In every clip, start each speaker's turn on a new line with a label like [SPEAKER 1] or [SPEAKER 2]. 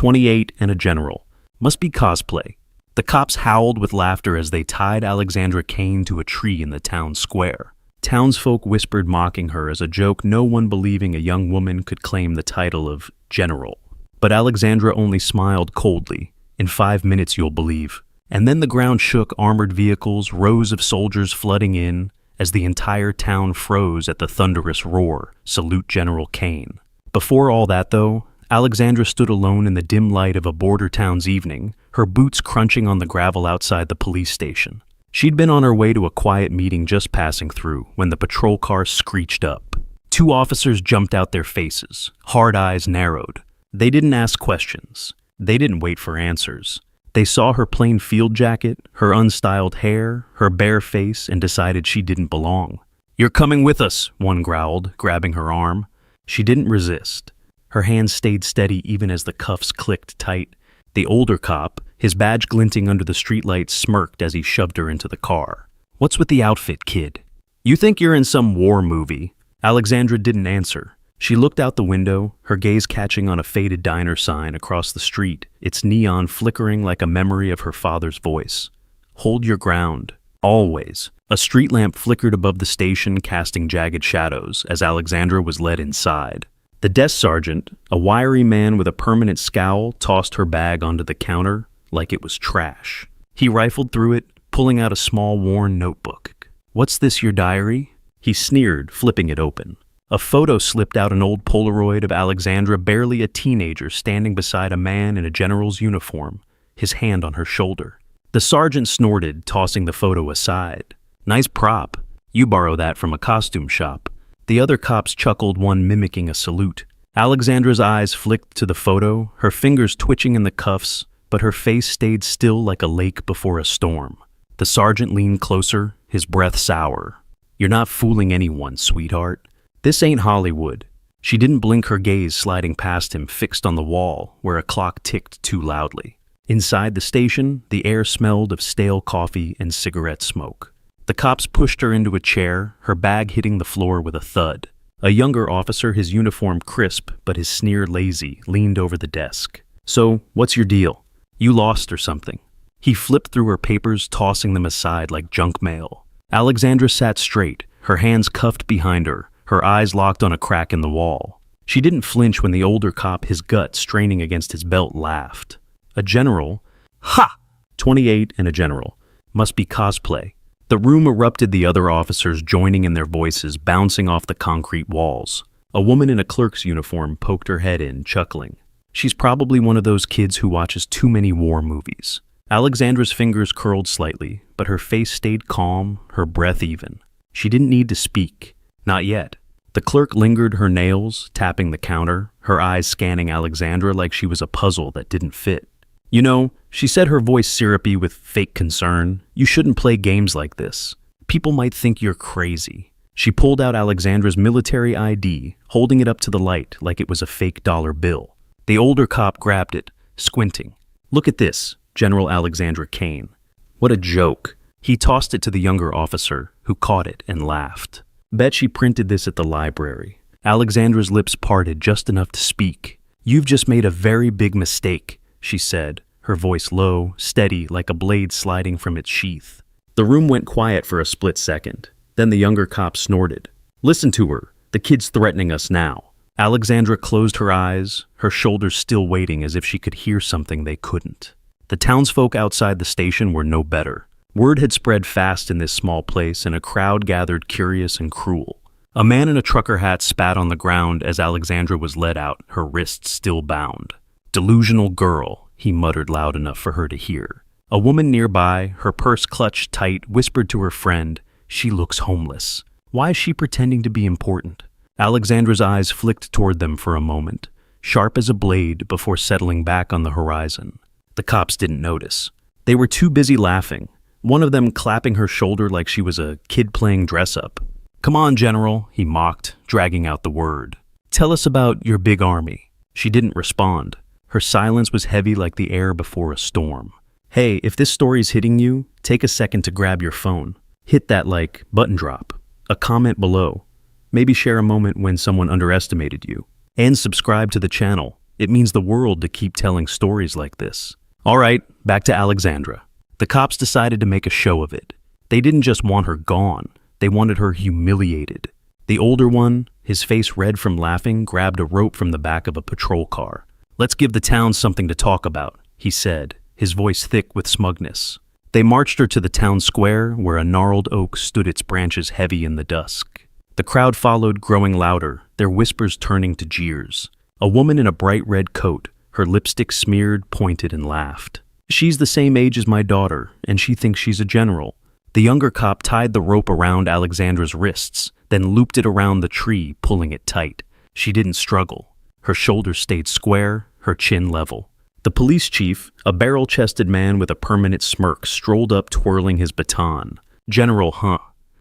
[SPEAKER 1] 28 and a general. Must be cosplay. The cops howled with laughter as they tied Alexandra Kane to a tree in the town square. Townsfolk whispered mocking her as a joke, no one believing a young woman could claim the title of general. But Alexandra only smiled coldly. In 5 minutes you'll believe. And then the ground shook, armored vehicles, rows of soldiers flooding in, as the entire town froze at the thunderous roar, "Salute General Kane." Before all that, though, Alexandra stood alone in the dim light of a border town's evening, her boots crunching on the gravel outside the police station. She'd been on her way to a quiet meeting just passing through when the patrol car screeched up. 2 officers jumped out their faces, hard eyes narrowed. They didn't ask questions. They didn't wait for answers. They saw her plain field jacket, her unstyled hair, her bare face, and decided she didn't belong. "You're coming with us," one growled, grabbing her arm. She didn't resist. Her hands stayed steady even as the cuffs clicked tight. The older cop, his badge glinting under the streetlight, smirked as he shoved her into the car. "What's with the outfit, kid? You think you're in some war movie?" Alexandra didn't answer. She looked out the window, her gaze catching on a faded diner sign across the street, its neon flickering like a memory of her father's voice. "Hold your ground. Always." A street lamp flickered above the station, casting jagged shadows as Alexandra was led inside. The desk sergeant, a wiry man with a permanent scowl, tossed her bag onto the counter like it was trash. He rifled through it, pulling out a small worn notebook. "What's this, your diary?" He sneered, flipping it open. A photo slipped out, an old Polaroid of Alexandra, barely a teenager, standing beside a man in a general's uniform, his hand on her shoulder. The sergeant snorted, tossing the photo aside. "Nice prop. You borrow that from a costume shop." The other cops chuckled, one mimicking a salute. Alexandra's eyes flicked to the photo, her fingers twitching in the cuffs, but her face stayed still like a lake before a storm. The sergeant leaned closer, his breath sour. "You're not fooling anyone, sweetheart. This ain't Hollywood." She didn't blink, her gaze sliding past him, fixed on the wall, where a clock ticked too loudly. Inside the station, the air smelled of stale coffee and cigarette smoke. The cops pushed her into a chair, her bag hitting the floor with a thud. A younger officer, his uniform crisp but his sneer lazy, leaned over the desk. "So, what's your deal? You lost or something?" He flipped through her papers, tossing them aside like junk mail. Alexandra sat straight, her hands cuffed behind her, her eyes locked on a crack in the wall. She didn't flinch when the older cop, his gut straining against his belt, laughed. "A general? Ha! 28 and a general. Must be cosplay." The room erupted, the other officers joining in their voices, bouncing off the concrete walls. A woman in a clerk's uniform poked her head in, chuckling. She's probably one of those kids who watches too many war movies. Alexandra's fingers curled slightly, but her face stayed calm, her breath even. She didn't need to speak. Not yet. The clerk lingered, her nails tapping the counter, her eyes scanning Alexandra like she was a puzzle that didn't fit. "You know," she said, her voice syrupy with fake concern, "you shouldn't play games like this. People might think you're crazy." She pulled out Alexandra's military ID, holding it up to the light like it was a fake dollar bill. The older cop grabbed it, squinting. "Look at this, General Alexandra Kane." What a joke. He tossed it to the younger officer, who caught it and laughed. "Bet she printed this at the library." Alexandra's lips parted just enough to speak. "You've just made a very big mistake," she said, her voice low, steady, like a blade sliding from its sheath. The room went quiet for a split second. Then the younger cop snorted. "Listen to her. The kid's threatening us now." Alexandra closed her eyes, her shoulders still weighting as if she could hear something they couldn't. The townsfolk outside the station were no better. Word had spread fast in this small place, and a crowd gathered, curious and cruel. A man in a trucker hat spat on the ground as Alexandra was led out, her wrists still bound. "Delusional girl," he muttered loud enough for her to hear. A woman nearby, her purse clutched tight, whispered to her friend, "She looks homeless. Why is she pretending to be important?" Alexandra's eyes flicked toward them for a moment, sharp as a blade before settling back on the horizon. The cops didn't notice. They were too busy laughing, one of them clapping her shoulder like she was a kid playing dress-up. "Come on, General," he mocked, dragging out the word. "Tell us about your big army." She didn't respond. Her silence was heavy like the air before a storm. "Hey, if this story's hitting you, take a second to grab your phone. Hit that button drop, a comment below. Maybe share a moment when someone underestimated you. And subscribe to the channel. It means the world to keep telling stories like this. All right, back to Alexandra. The cops decided to make a show of it. They didn't just want her gone, they wanted her humiliated. The older one, his face red from laughing, grabbed a rope from the back of a patrol car. "Let's give the town something to talk about," he said, his voice thick with smugness. They marched her to the town square, where a gnarled oak stood, its branches heavy in the dusk. The crowd followed, growing louder, their whispers turning to jeers. A woman in a bright red coat, her lipstick smeared, pointed and laughed. "She's the same age as my daughter, and she thinks she's a general." The younger cop tied the rope around Alexandra's wrists, then looped it around the tree, pulling it tight. She didn't struggle. Her shoulders stayed square, her chin level. The police chief, a barrel-chested man with a permanent smirk, strolled up, twirling his baton. "General, huh?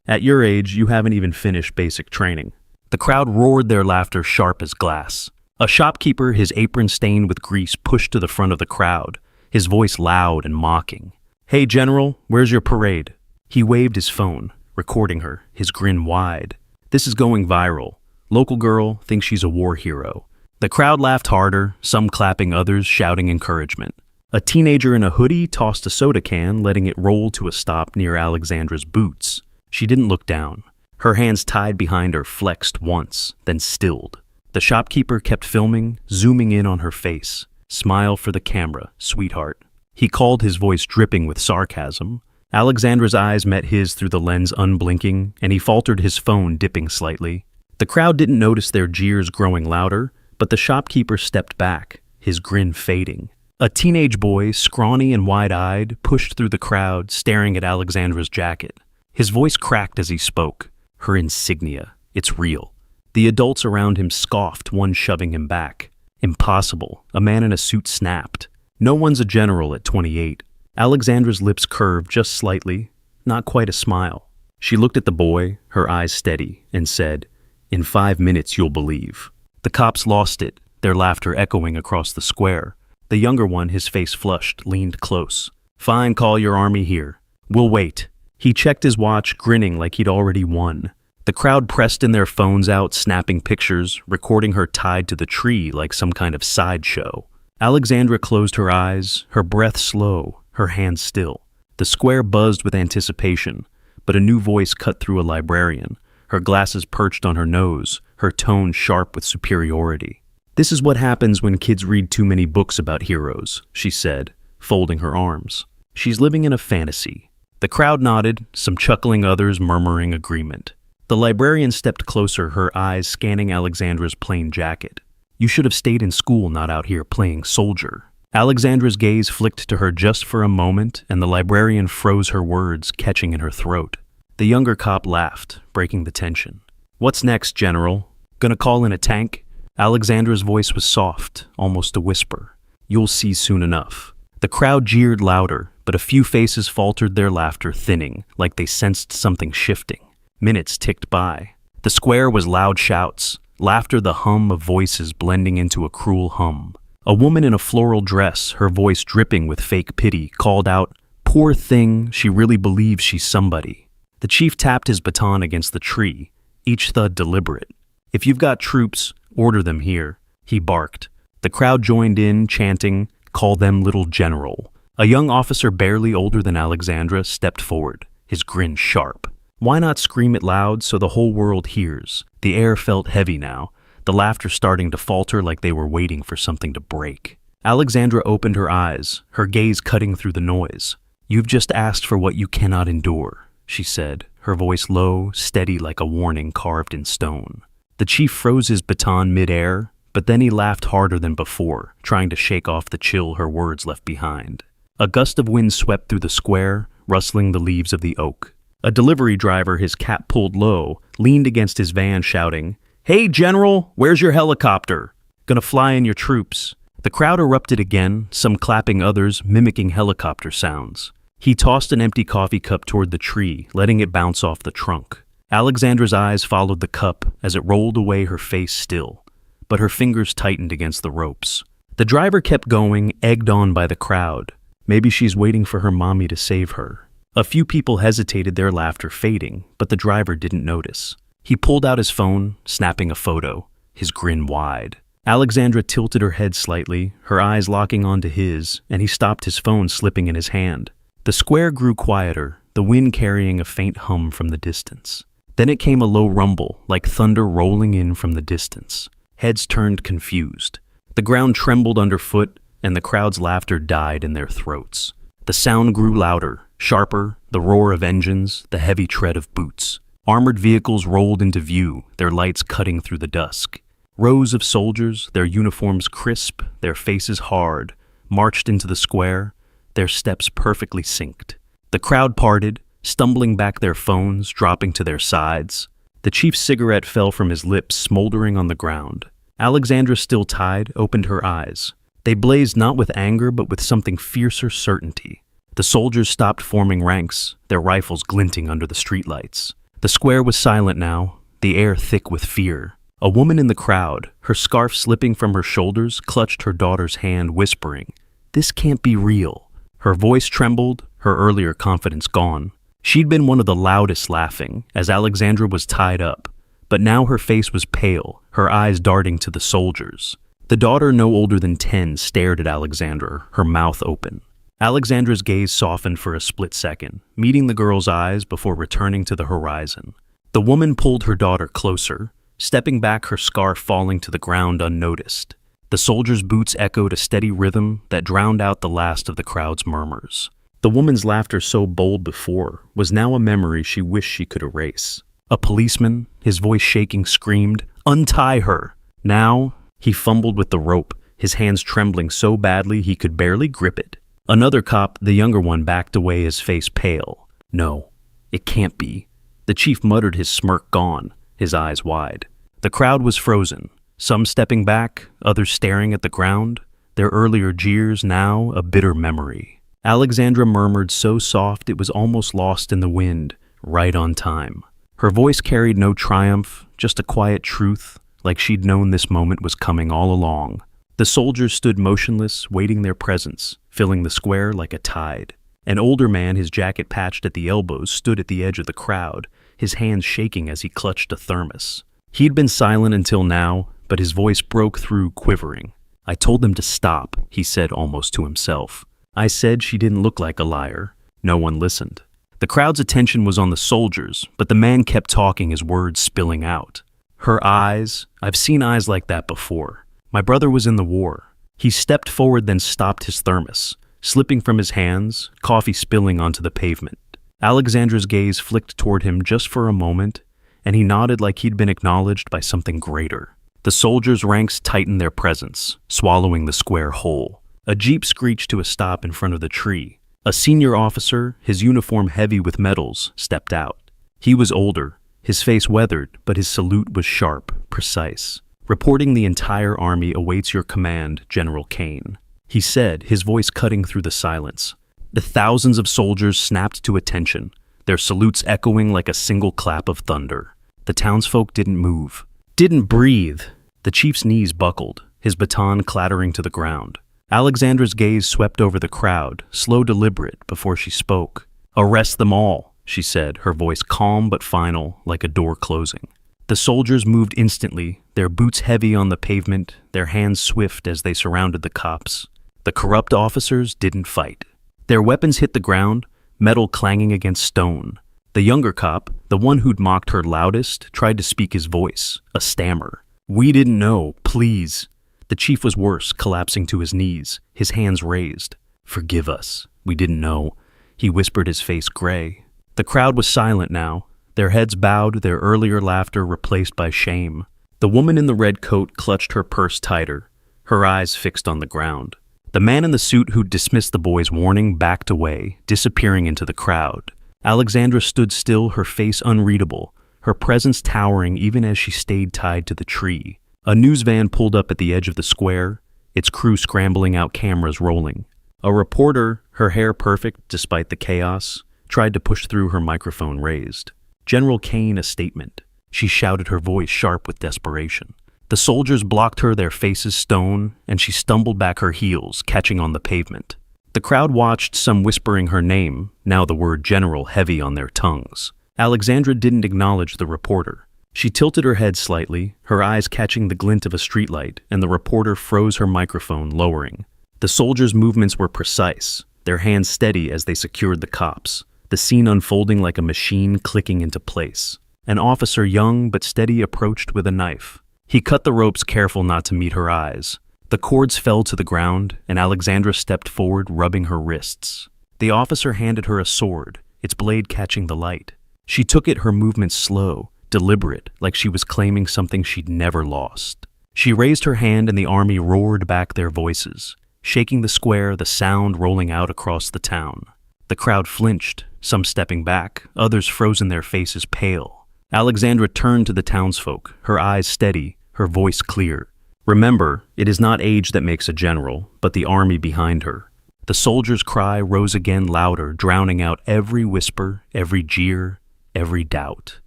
[SPEAKER 1] At your age, you haven't even finished basic training." The crowd roared, their laughter sharp as glass. A shopkeeper, his apron stained with grease, pushed to the front of the crowd, his voice loud and mocking. "Hey, General, where's your parade?" He waved his phone, recording her, his grin wide. "This is going viral. Local girl thinks she's a war hero." The crowd laughed harder, some clapping, others shouting encouragement. A teenager in a hoodie tossed a soda can, letting it roll to a stop near Alexandra's boots. She didn't look down. Her hands tied behind her flexed once, then stilled. The shopkeeper kept filming, zooming in on her face. "Smile for the camera, sweetheart." He called, his voice dripping with sarcasm. Alexandra's eyes met his through the lens, unblinking, and he faltered, his phone dipping slightly. The crowd didn't notice their jeers growing louder, but the shopkeeper stepped back, his grin fading. A teenage boy, scrawny and wide-eyed, pushed through the crowd, staring at Alexandra's jacket. His voice cracked as he spoke. "Her insignia. It's real." The adults around him scoffed, one shoving him back. "Impossible," a man in a suit snapped. "No one's a general at 28. Alexandra's lips curved just slightly, not quite a smile. She looked at the boy, her eyes steady, and said, "In 5 minutes you'll believe." The cops lost it, their laughter echoing across the square. The younger one, his face flushed, leaned close. "Fine, call your army here. We'll wait." He checked his watch, grinning like he'd already won. The crowd pressed in their phones out, snapping pictures, recording her tied to the tree like some kind of sideshow. Alexandra closed her eyes, her breath slow, her hands still. The square buzzed with anticipation, but a new voice cut through a librarian, her glasses perched on her nose, her tone sharp with superiority. "This is what happens when kids read too many books about heroes," she said, folding her arms. "She's living in a fantasy." The crowd nodded, some chuckling, others murmuring agreement. The librarian stepped closer, her eyes scanning Alexandra's plain jacket. "You should have stayed in school, not out here playing soldier." Alexandra's gaze flicked to her just for a moment, and the librarian froze, her words catching in her throat. The younger cop laughed, breaking the tension. "What's next, General? Gonna call in a tank?" Alexandra's voice was soft, almost a whisper. "You'll see soon enough." The crowd jeered louder, but a few faces faltered, their laughter thinning, like they sensed something shifting. Minutes ticked by. The square was loud shouts, laughter, the hum of voices blending into a cruel hum. A woman in a floral dress, her voice dripping with fake pity, called out, "Poor thing, she really believes she's somebody." The chief tapped his baton against the tree, each thud deliberate. "If you've got troops, order them here," he barked. The crowd joined in, chanting, "Call them Little General." A young officer barely older than Alexandra stepped forward, his grin sharp. "Why not scream it loud so the whole world hears?" The air felt heavy now, the laughter starting to falter like they were waiting for something to break. Alexandra opened her eyes, her gaze cutting through the noise. "You've just asked for what you cannot endure," she said, her voice low, steady like a warning carved in stone. The chief froze his baton mid-air, but then he laughed harder than before, trying to shake off the chill her words left behind. A gust of wind swept through the square, rustling the leaves of the oak. A delivery driver, his cap pulled low, leaned against his van shouting, "Hey, General, where's your helicopter? Gonna fly in your troops." The crowd erupted again, some clapping, others mimicking helicopter sounds. He tossed an empty coffee cup toward the tree, letting it bounce off the trunk. Alexandra's eyes followed the cup as it rolled away, her face still, but her fingers tightened against the ropes. The driver kept going, egged on by the crowd. Maybe she's waiting for her mommy to save her. A few people hesitated, their laughter fading, but the driver didn't notice. He pulled out his phone, snapping a photo, his grin wide. Alexandra tilted her head slightly, her eyes locking onto his, and he stopped his phone slipping in his hand. The square grew quieter, the wind carrying a faint hum from the distance. Then it came a low rumble, like thunder rolling in from the distance. Heads turned confused. The ground trembled underfoot, and the crowd's laughter died in their throats. The sound grew louder, sharper, the roar of engines, the heavy tread of boots. Armored vehicles rolled into view, their lights cutting through the dusk. Rows of soldiers, their uniforms crisp, their faces hard, marched into the square, their steps perfectly synced. The crowd parted, stumbling back their phones, dropping to their sides. The chief's cigarette fell from his lips, smoldering on the ground. Alexandra, still tied, opened her eyes. They blazed not with anger, but with something fiercer certainty. The soldiers stopped forming ranks, their rifles glinting under the streetlights. The square was silent now, the air thick with fear. A woman in the crowd, her scarf slipping from her shoulders, clutched her daughter's hand, whispering, "This can't be real." Her voice trembled, her earlier confidence gone. She'd been one of the loudest laughing, as Alexandra was tied up, but now her face was pale, her eyes darting to the soldiers. The daughter, no older than 10, stared at Alexandra, her mouth open. Alexandra's gaze softened for a split second, meeting the girl's eyes before returning to the horizon. The woman pulled her daughter closer, stepping back, her scarf falling to the ground unnoticed. The soldiers' boots echoed a steady rhythm that drowned out the last of the crowd's murmurs. The woman's laughter, so bold before, was now a memory she wished she could erase. A policeman, his voice shaking, screamed, "Untie her!" Now, he fumbled with the rope, his hands trembling so badly he could barely grip it. Another cop, the younger one, backed away, his face pale. "No, it can't be." The chief muttered, his smirk gone, his eyes wide. The crowd was frozen, some stepping back, others staring at the ground, their earlier jeers now a bitter memory. Alexandra murmured so soft it was almost lost in the wind, "Right on time." Her voice carried no triumph, just a quiet truth, like she'd known this moment was coming all along. The soldiers stood motionless, waiting their presence, filling the square like a tide. An older man, his jacket patched at the elbows, stood at the edge of the crowd, his hands shaking as he clutched a thermos. He'd been silent until now, but his voice broke through, quivering. "I told them to stop," he said almost to himself. "I said she didn't look like a liar." No one listened. The crowd's attention was on the soldiers, but the man kept talking, his words spilling out. "Her eyes, I've seen eyes like that before. My brother was in the war." He stepped forward, then stopped his thermos, slipping from his hands, coffee spilling onto the pavement. Alexandra's gaze flicked toward him just for a moment, and he nodded like he'd been acknowledged by something greater. The soldiers' ranks tightened their presence, swallowing the square whole. A jeep screeched to a stop in front of the tree. A senior officer, his uniform heavy with medals, stepped out. He was older, his face weathered, but his salute was sharp, precise. "Reporting the entire army awaits your command, General Kane," he said, his voice cutting through the silence. The thousands of soldiers snapped to attention, their salutes echoing like a single clap of thunder. The townsfolk didn't move, didn't breathe. The chief's knees buckled, his baton clattering to the ground. Alexandra's gaze swept over the crowd, slow, deliberate, before she spoke. "Arrest them all," she said, her voice calm but final, like a door closing. The soldiers moved instantly, their boots heavy on the pavement, their hands swift as they surrounded the cops. The corrupt officers didn't fight. Their weapons hit the ground, metal clanging against stone. The younger cop, the one who'd mocked her loudest, tried to speak, his voice a stammer. "We didn't know, please." The chief was worse, collapsing to his knees, his hands raised. "Forgive us, we didn't know," he whispered, his face gray. The crowd was silent now, their heads bowed, their earlier laughter replaced by shame. The woman in the red coat clutched her purse tighter, her eyes fixed on the ground. The man in the suit who'd dismissed the boy's warning backed away, disappearing into the crowd. Alexandra stood still, her face unreadable, her presence towering even as she stayed tied to the tree. A news van pulled up at the edge of the square, its crew scrambling out, cameras rolling. A reporter, her hair perfect despite the chaos, tried to push through, her microphone raised. "General Kane, a statement," she shouted, her voice sharp with desperation. The soldiers blocked her, their faces stone, and she stumbled back, her heels catching on the pavement. The crowd watched, some whispering her name, now the word general heavy on their tongues. Alexandra didn't acknowledge the reporter. She tilted her head slightly, her eyes catching the glint of a streetlight, and the reporter froze her microphone, lowering. The soldiers' movements were precise, their hands steady as they secured the cops, the scene unfolding like a machine clicking into place. An officer, young but steady, approached with a knife. He cut the ropes, careful not to meet her eyes. The cords fell to the ground, and Alexandra stepped forward, rubbing her wrists. The officer handed her a sword, its blade catching the light. She took it, her movements slow, deliberate, like she was claiming something she'd never lost. She raised her hand and the army roared back their voices, shaking the square, the sound rolling out across the town. The crowd flinched, some stepping back, others frozen, their faces pale. Alexandra turned to the townsfolk, her eyes steady, her voice clear. Remember, it is not age that makes a general, but the army behind her. The soldiers' cry rose again louder, drowning out every whisper, every jeer, every doubt.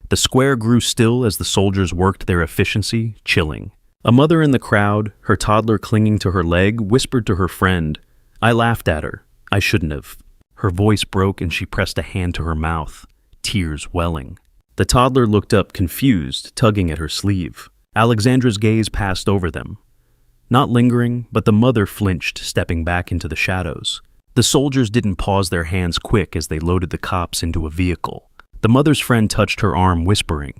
[SPEAKER 1] The square grew still as the soldiers worked their efficiency, chilling. A mother in the crowd, her toddler clinging to her leg, whispered to her friend, "I laughed at her. I shouldn't have." Her voice broke and she pressed a hand to her mouth, tears welling. The toddler looked up, confused, tugging at her sleeve. Alexandra's gaze passed over them. Not lingering, but the mother flinched, stepping back into the shadows. The soldiers didn't pause, their hands quick as they loaded the cops into a vehicle. The mother's friend touched her arm, whispering,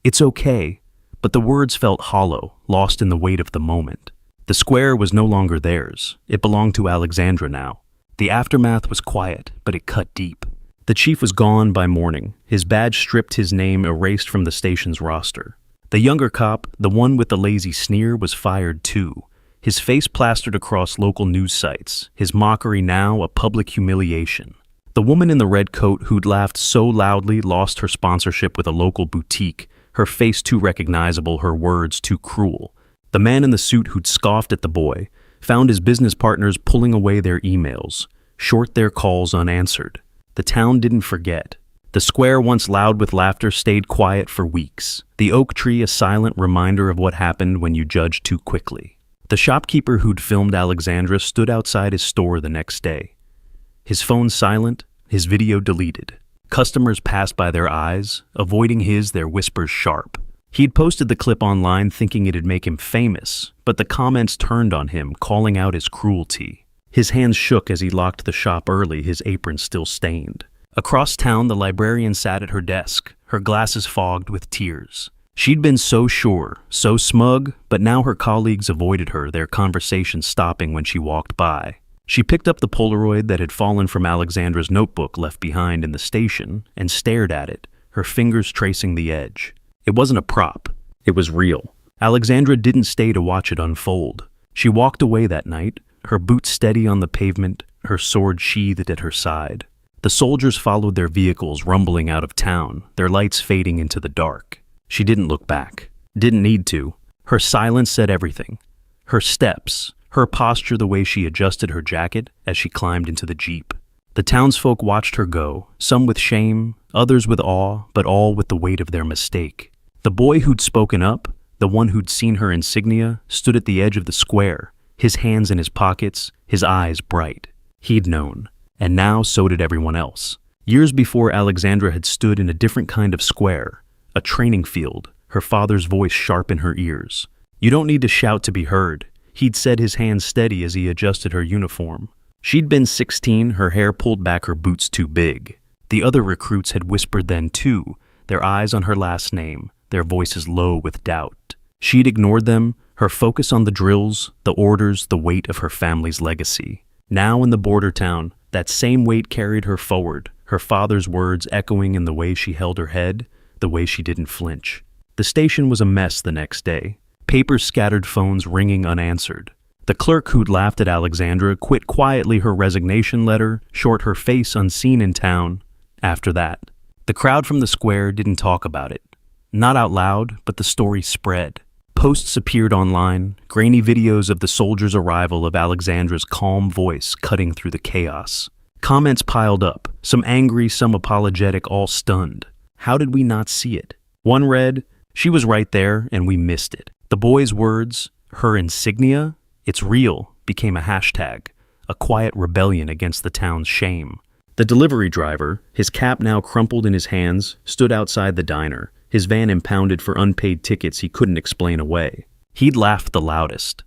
[SPEAKER 1] "It's okay," but the words felt hollow, lost in the weight of the moment. The square was no longer theirs. It belonged to Alexandra now. The aftermath was quiet, but it cut deep. The chief was gone by morning, his badge stripped, his name erased from the station's roster. The younger cop, the one with the lazy sneer, was fired too, his face plastered across local news sites, his mockery now a public humiliation. The woman in the red coat who'd laughed so loudly lost her sponsorship with a local boutique, her face too recognizable, her words too cruel. The man in the suit who'd scoffed at the boy found his business partners pulling away their emails, short their calls unanswered. The town didn't forget. The square, once loud with laughter, stayed quiet for weeks. The oak tree a silent reminder of what happened when you judge too quickly. The shopkeeper who'd filmed Alexandra stood outside his store the next day. His phone silent, his video deleted. Customers passed by their eyes, avoiding his, their whispers sharp. He'd posted the clip online thinking it'd make him famous, but the comments turned on him, calling out his cruelty. His hands shook as he locked the shop early, his apron still stained. Across town, the librarian sat at her desk, her glasses fogged with tears. She'd been so sure, so smug, but now her colleagues avoided her, their conversation stopping when she walked by. She picked up the Polaroid that had fallen from Alexandra's notebook left behind in the station and stared at it, her fingers tracing the edge. It wasn't a prop. It was real. Alexandra didn't stay to watch it unfold. She walked away that night, her boots steady on the pavement, her sword sheathed at her side. The soldiers followed their vehicles, rumbling out of town, their lights fading into the dark. She didn't look back. Didn't need to. Her silence said everything. Her steps, her posture, the way she adjusted her jacket as she climbed into the Jeep. The townsfolk watched her go, some with shame, others with awe, but all with the weight of their mistake. The boy who'd spoken up, the one who'd seen her insignia, stood at the edge of the square, his hands in his pockets, his eyes bright. He'd known, and now so did everyone else. Years before, Alexandra had stood in a different kind of square, a training field, her father's voice sharp in her ears. "You don't need to shout to be heard," he'd said, his hands steady as he adjusted her uniform. She'd been 16, her hair pulled back, her boots too big. The other recruits had whispered then too, their eyes on her last name, their voices low with doubt. She'd ignored them, her focus on the drills, the orders, the weight of her family's legacy. Now in the border town, that same weight carried her forward, her father's words echoing in the way she held her head, the way she didn't flinch. The station was a mess the next day. Papers scattered, phones ringing unanswered. The clerk who'd laughed at Alexandra quit quietly, her resignation letter, short, her face unseen in town. After that, the crowd from the square didn't talk about it. Not out loud, but the story spread. Posts appeared online, grainy videos of the soldiers' arrival, of Alexandra's calm voice cutting through the chaos. Comments piled up, some angry, some apologetic, all stunned. How did we not see it? One read, "She was right there, and we missed it." The boy's words, her insignia, "It's real," became a hashtag, a quiet rebellion against the town's shame. The delivery driver, his cap now crumpled in his hands, stood outside the diner, his van impounded for unpaid tickets he couldn't explain away. He'd laughed the loudest.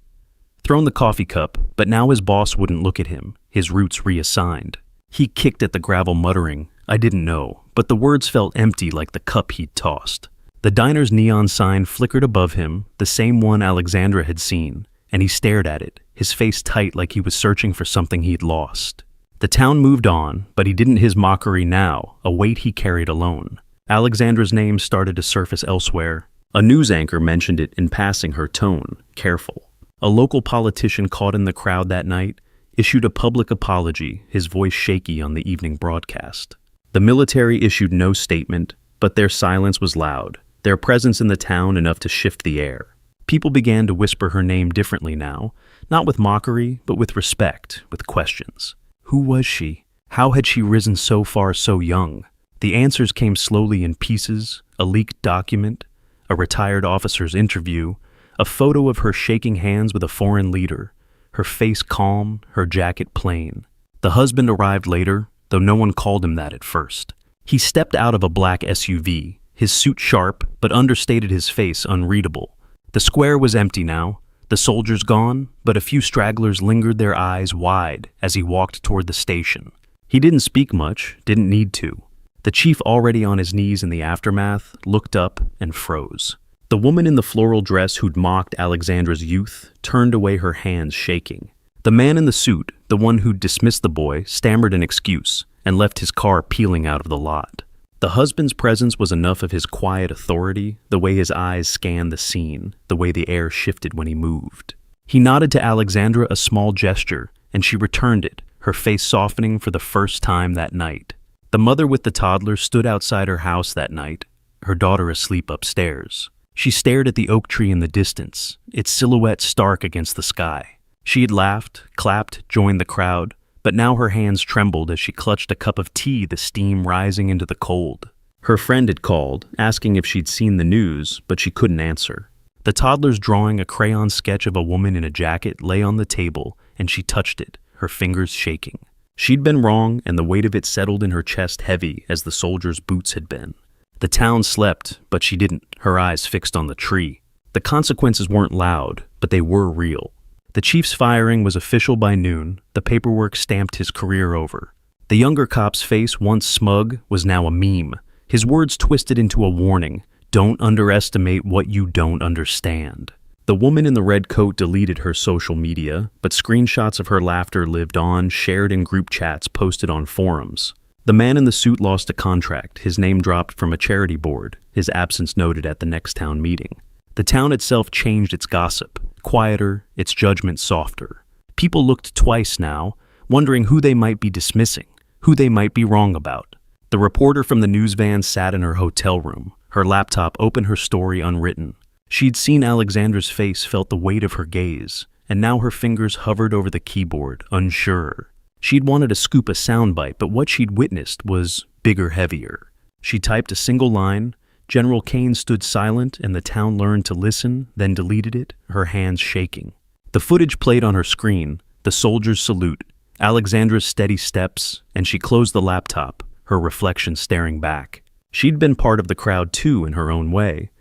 [SPEAKER 1] Thrown the coffee cup, but now his boss wouldn't look at him, his roots reassigned. He kicked at the gravel muttering, "I didn't know," but the words felt empty like the cup he'd tossed. The diner's neon sign flickered above him, the same one Alexandra had seen, and he stared at it, his face tight like he was searching for something he'd lost. The town moved on, but he didn't his mockery now, a weight he carried alone. Alexandra's name started to surface elsewhere. A news anchor mentioned it in passing, her tone careful. A local politician caught in the crowd that night issued a public apology, his voice shaky on the evening broadcast. The military issued no statement, but their silence was loud, their presence in the town enough to shift the air. People began to whisper her name differently now, not with mockery, but with respect, with questions. Who was she? How had she risen so far so young? The answers came slowly in pieces, a leaked document, a retired officer's interview, a photo of her shaking hands with a foreign leader, her face calm, her jacket plain. The husband arrived later, though no one called him that at first. He stepped out of a black SUV, his suit sharp, but understated, his face unreadable. The square was empty now, the soldiers gone, but a few stragglers lingered, their eyes wide as he walked toward the station. He didn't speak much, didn't need to. The chief, already on his knees in the aftermath, looked up and froze. The woman in the floral dress who'd mocked Alexandra's youth turned away, her hands shaking. The man in the suit, the one who'd dismissed the boy, stammered an excuse and left his car peeling out of the lot. The husband's presence was enough of his quiet authority, the way his eyes scanned the scene, the way the air shifted when he moved. He nodded to Alexandra, a small gesture, and she returned it, her face softening for the first time that night. The mother with the toddler stood outside her house that night, her daughter asleep upstairs. She stared at the oak tree in the distance, its silhouette stark against the sky. She had laughed, clapped, joined the crowd, but now her hands trembled as she clutched a cup of tea, the steam rising into the cold. Her friend had called, asking if she'd seen the news, but she couldn't answer. The toddler's drawing, a crayon sketch of a woman in a jacket, lay on the table, and she touched it, her fingers shaking. She'd been wrong, and the weight of it settled in her chest heavy as the soldier's boots had been. The town slept, but she didn't, her eyes fixed on the tree. The consequences weren't loud, but they were real. The chief's firing was official by noon, the paperwork stamped his career over. The younger cop's face, once smug, was now a meme, his words twisted into a warning: don't underestimate what you don't understand. The woman in the red coat deleted her social media, but screenshots of her laughter lived on, shared in group chats, posted on forums. The man in the suit lost a contract, his name dropped from a charity board, his absence noted at the next town meeting. The town itself changed its gossip, quieter, its judgment softer. People looked twice now, wondering who they might be dismissing, who they might be wrong about. The reporter from the news van sat in her hotel room, her laptop open, her story unwritten. She'd seen Alexandra's face, felt the weight of her gaze, and now her fingers hovered over the keyboard, unsure. She'd wanted to scoop a soundbite, but what she'd witnessed was bigger, heavier. She typed a single line. General Kane stood silent, and the town learned to listen, then deleted it, her hands shaking. The footage played on her screen, the soldier's salute, Alexandra's steady steps, and she closed the laptop, her reflection staring back. She'd been part of the crowd too in her own way,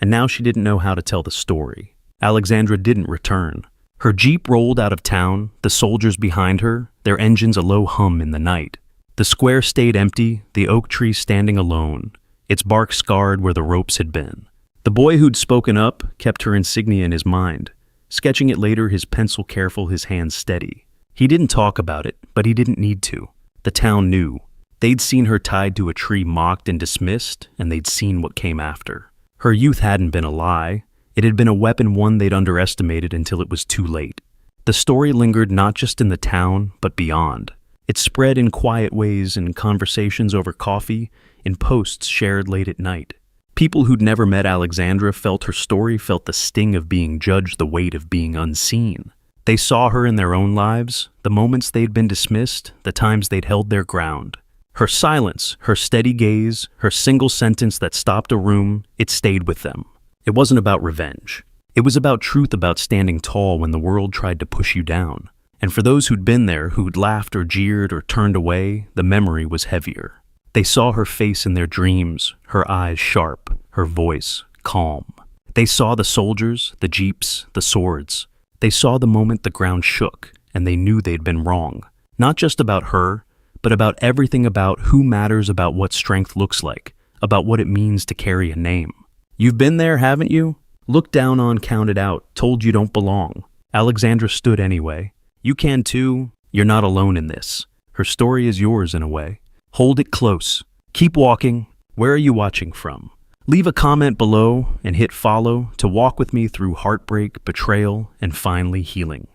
[SPEAKER 1] and now she didn't know how to tell the story. Alexandra didn't return. Her jeep rolled out of town, the soldiers behind her, their engines a low hum in the night. The square stayed empty, the oak tree standing alone, its bark scarred where the ropes had been. The boy who'd spoken up kept her insignia in his mind, sketching it later, his pencil careful, his hands steady. He didn't talk about it, but he didn't need to. The town knew. They'd seen her tied to a tree, mocked and dismissed, and they'd seen what came after. Her youth hadn't been a lie. It had been a weapon, one they'd underestimated until it was too late. The story lingered not just in the town, but beyond. It spread in quiet ways, in conversations over coffee, in posts shared late at night. People who'd never met Alexandra felt her story, felt the sting of being judged, the weight of being unseen. They saw her in their own lives, the moments they'd been dismissed, the times they'd held their ground. Her silence, her steady gaze, her single sentence that stopped a room, it stayed with them. It wasn't about revenge. It was about truth, about standing tall when the world tried to push you down. And for those who'd been there, who'd laughed or jeered or turned away, the memory was heavier. They saw her face in their dreams, her eyes sharp, her voice calm. They saw the soldiers, the jeeps, the swords. They saw the moment the ground shook, and they knew they'd been wrong. Not just about her, but about everything about who matters, about what strength looks like, about what it means to carry a name. You've been there, haven't you? Looked down on, counted out, told you don't belong. Alexandra stood anyway. You can too. You're not alone in this. Her story is yours in a way. Hold it close. Keep walking. Where are you watching from? Leave a comment below and hit follow to walk with me through heartbreak, betrayal, and finally healing.